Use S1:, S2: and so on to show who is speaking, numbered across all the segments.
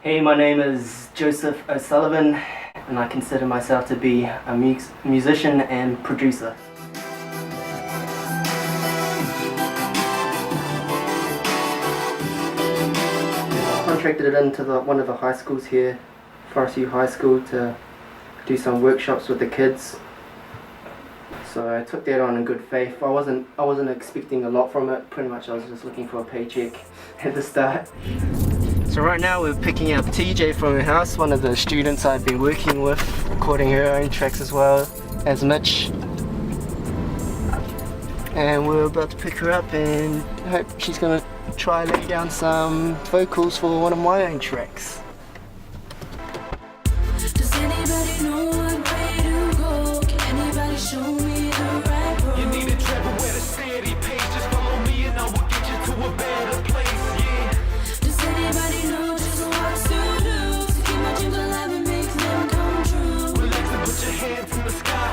S1: Hey, my name is Joseph O'Sullivan, and I consider myself to be a musician and producer. I contracted it into one of the high schools here, Forest View High School, to do some workshops with the kids. So I took that on in good faith. I wasn't expecting a lot from it. Pretty much I was just looking for a paycheck at the start. So right now we're picking up TJ from her house, one of the students I've been working with, recording her own tracks as well as Mitch. And we're about to pick her up and hope she's gonna try lay down some vocals for one of my own tracks.
S2: Does anybody know what way to go? Can anybody show me the right road?
S3: You need a travel with a steady pace. Just follow me and I will get you to a better place, yeah.
S2: Does anybody know just what to do to keep my dreams alive and make them come true?
S3: Relax and put your hands in the sky.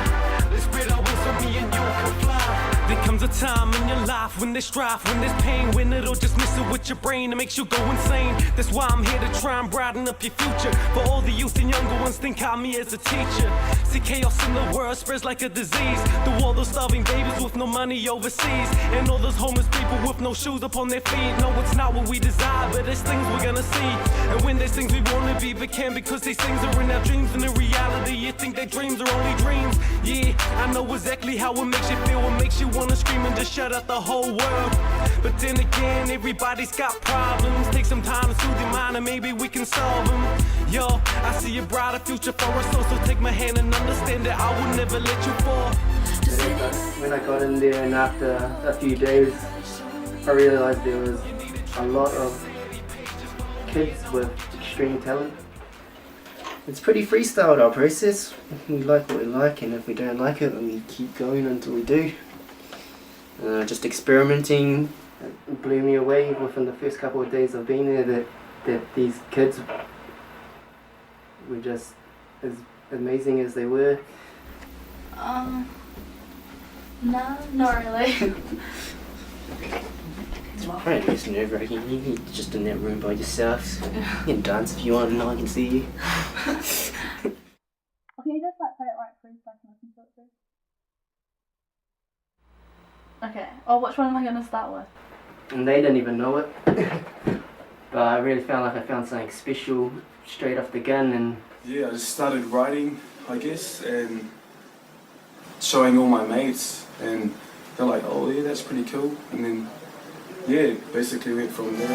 S3: Let's spread our wings so me and you can fly. There comes a time in your life when there's strife, when there's pain, when it'll just mess it with your brain and makes you go insane. That's why I'm here to try and brighten up your future. For all the youth and younger ones, think of me as a teacher. See, chaos in the world spreads like a disease. The world of starving babies with no money overseas, and all those homeless people with no shoes upon their feet. No, it's not what we desire, but it's things we're gonna see. And when there's things we wanna be, but can't because these things are in our dreams, and in reality, you think that dreams are only dreams. Yeah, I know exactly how it makes you feel. It makes you wanna scream and just shut out the whole world. But then again, everybody's got problems. Take some time to soothe your mind and maybe we can solve them. Yo, I see a brighter future for us all, so take my hand and understand that I will never let you fall.
S1: When I got in there and after a few days, I realized there was a lot of kids with extreme talent. It's pretty freestyle, our process. We like what we like, and if we don't like it, then we keep going until we do. Just experimenting, it blew me away within the first couple of days of being there that these kids were just as amazing as they were.
S4: No, not really.
S1: It's probably just nerve-wracking. You're just in that room by yourself. You can dance if you want, and no one can see you.
S4: Can you just play it right through so I can listen to it through? Okay. Oh, which one am I going to start with?
S1: And they didn't even know it. But I really felt like I found something special straight off the gun. And
S5: yeah, I just started writing, I guess, and showing all my mates, and they're like, oh yeah, that's pretty cool. And then, yeah, basically went from there.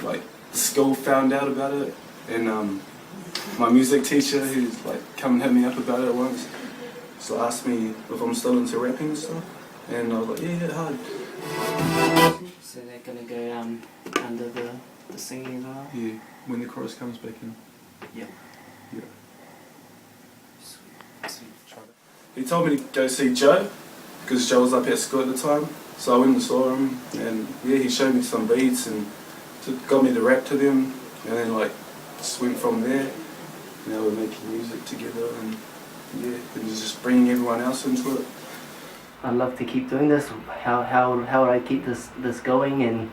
S5: Like, the school found out about it, and my music teacher, who's like come and hit me up about it once, so asked me if I'm still into rapping and stuff, and I was like, yeah, hard.
S1: so they're gonna go under the singing as well?
S5: Yeah, when the chorus comes back in.
S1: Yeah.
S5: Yeah. He told me to go see Joe, because Joe was up at school at the time, so I went and saw him, and yeah, he showed me some beats and got me to rap to them, and then like just went from there. Now we're making music together, and yeah, and just bringing everyone else into it.
S1: I'd love to keep doing this. How would I keep this going? And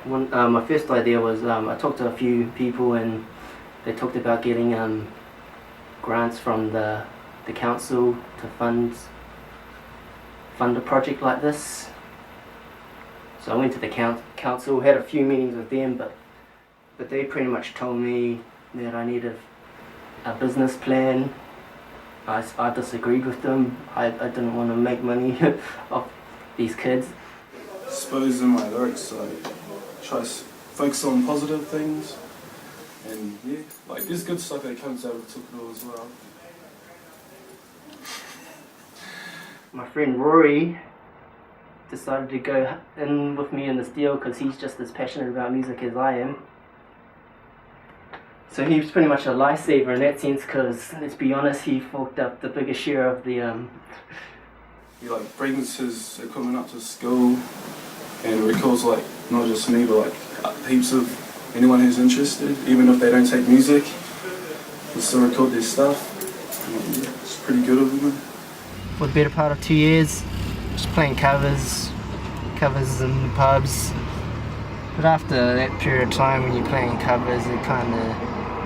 S1: my first idea was I talked to a few people, and they talked about getting grants from the council to fund a project like this. So I went to the council, had a few meetings with them, but they pretty much told me that I needed a business plan. I disagreed with them. I didn't want to make money off these kids.
S5: I suppose in my lyrics I try to focus on positive things, and yeah, like there's good stuff that comes out of Tukaro as well.
S1: My friend Rory decided to go in with me in this deal because he's just as passionate about music as I am. So he was pretty much a lifesaver in that sense, because let's be honest, he forked up the biggest share of the
S5: He like brings his equipment up to school and records like not just me but like heaps of anyone who's interested, even if they don't take music, they still record their stuff. Yeah, it's pretty good of them.
S1: for the better part of 2 years, just playing covers in the pubs. But after that period of time when you're playing covers, it kind of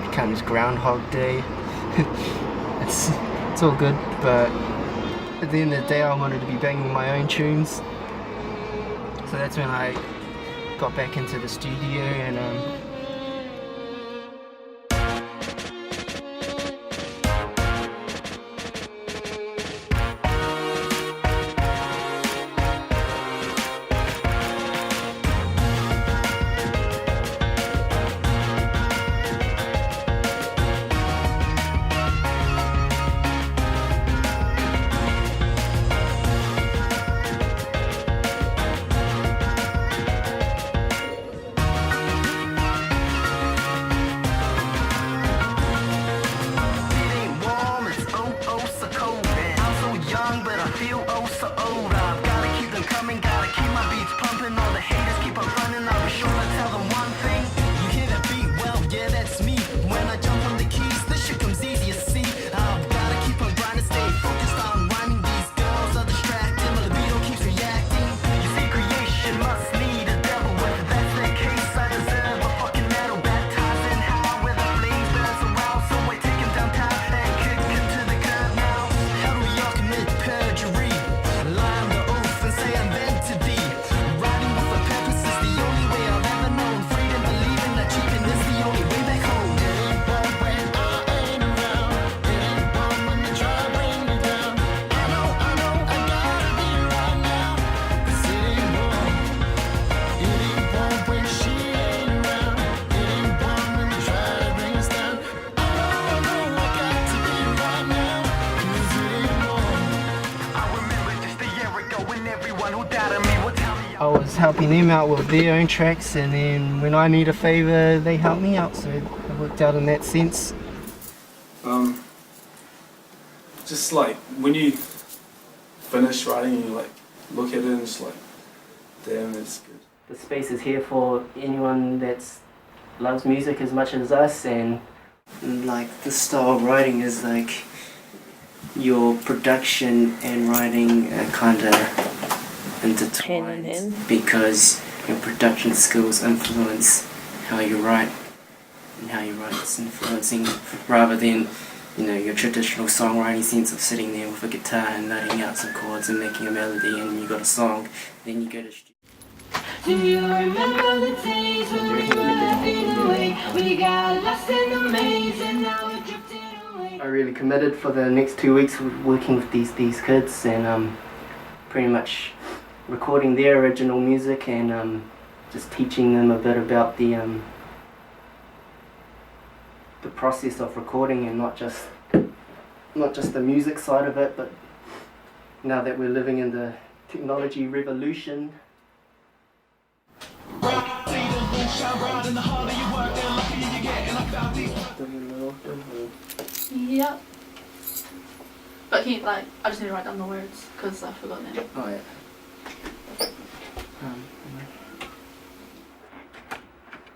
S1: becomes Groundhog Day. it's all good, but at the end of the day I wanted to be banging my own tunes. So that's when I got back into the studio and I was helping them out with their own tracks, and then when I need a favour they help me out, so it worked out in that sense.
S5: Just like when you finish writing and you like look at it and it's like, damn, it's good.
S1: The space is here for anyone that loves music as much as us, and like the style of writing is like your production and writing are kind of intertwined,
S6: hand in hand,
S1: because your production skills influence how you write, and how you write is influencing rather than, you know, your traditional songwriting sense of sitting there with a guitar and nutting out some chords and making a melody and you got a song, then you go to studio.
S2: Do you remember the days when we were laughing away? We got lost in the maze and now we're drifting away.
S1: I really committed for the next 2 weeks working with these kids and pretty much recording their original music and just teaching them a bit about the process of recording, and not just the music side of it, but now that we're living in the technology revolution.
S4: Yep. But can you, like, I just need to write down the words because I forgot them.
S1: Oh yeah.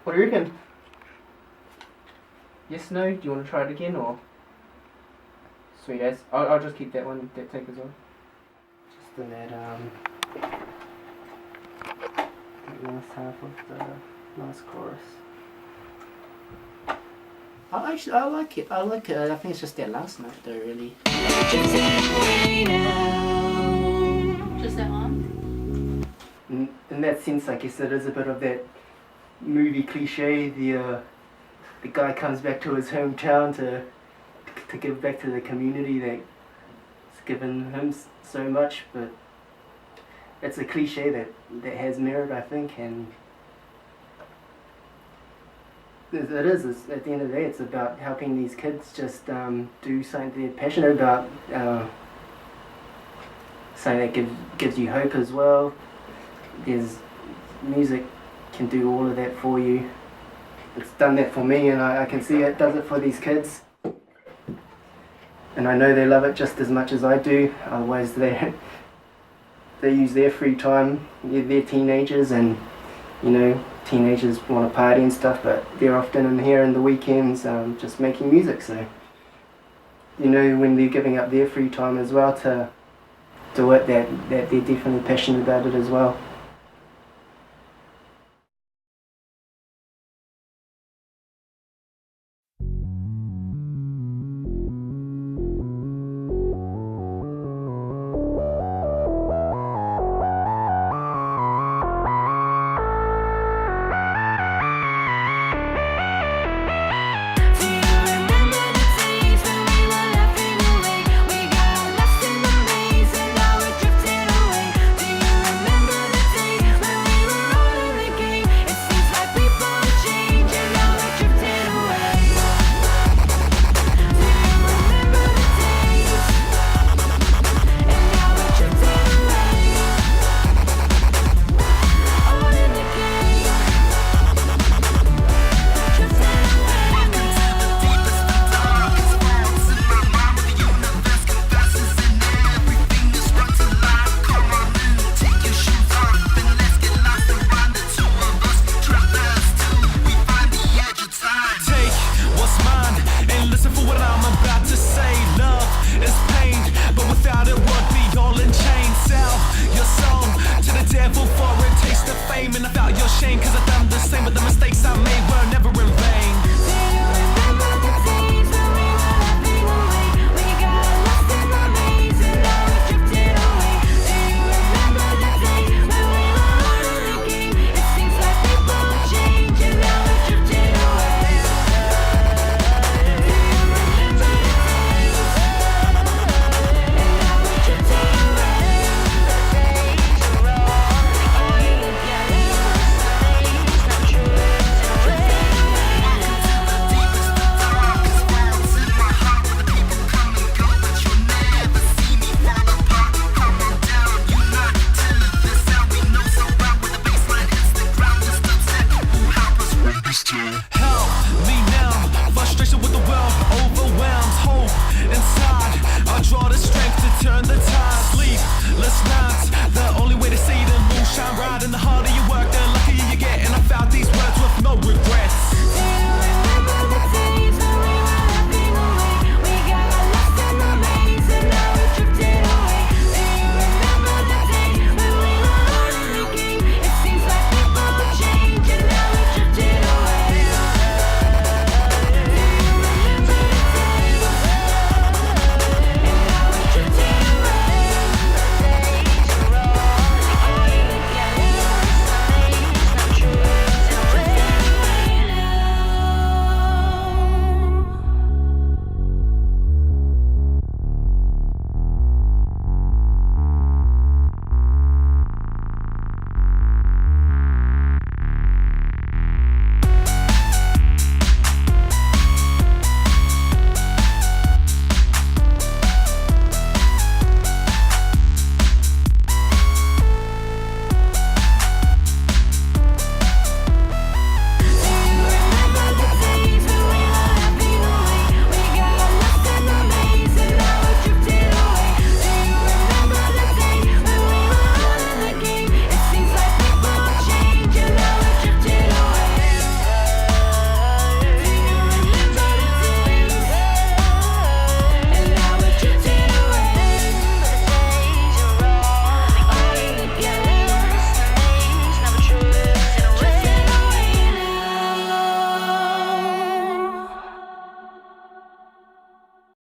S1: What do you reckon? Yes, no? Do you want to try it again, or? Sweet as. I'll just keep that one, that take as well. Just in that last half of the last chorus. I like it. I think it's just that last note though, really.
S4: Just that one?
S1: In that sense, I guess it is a bit of that movie cliche. The guy comes back to his hometown to give back to the community that's given him so much, but it's a cliche that has merit, I think, and it is. At the end of the day, it's about helping these kids just do something they're passionate about, something that gives you hope as well. There's music can do all of that for you. It's done that for me, and I can see it does it for these kids. And I know they love it just as much as I do. Otherwise, they use their free time. They're teenagers, and you know, teenagers want to party and stuff, but they're often in here in the weekends just making music. So, you know, when they're giving up their free time as well to do it, that they're definitely passionate about it as well.
S3: Shine bright in the harder you work, the luckier you get. And I found these words with no regrets.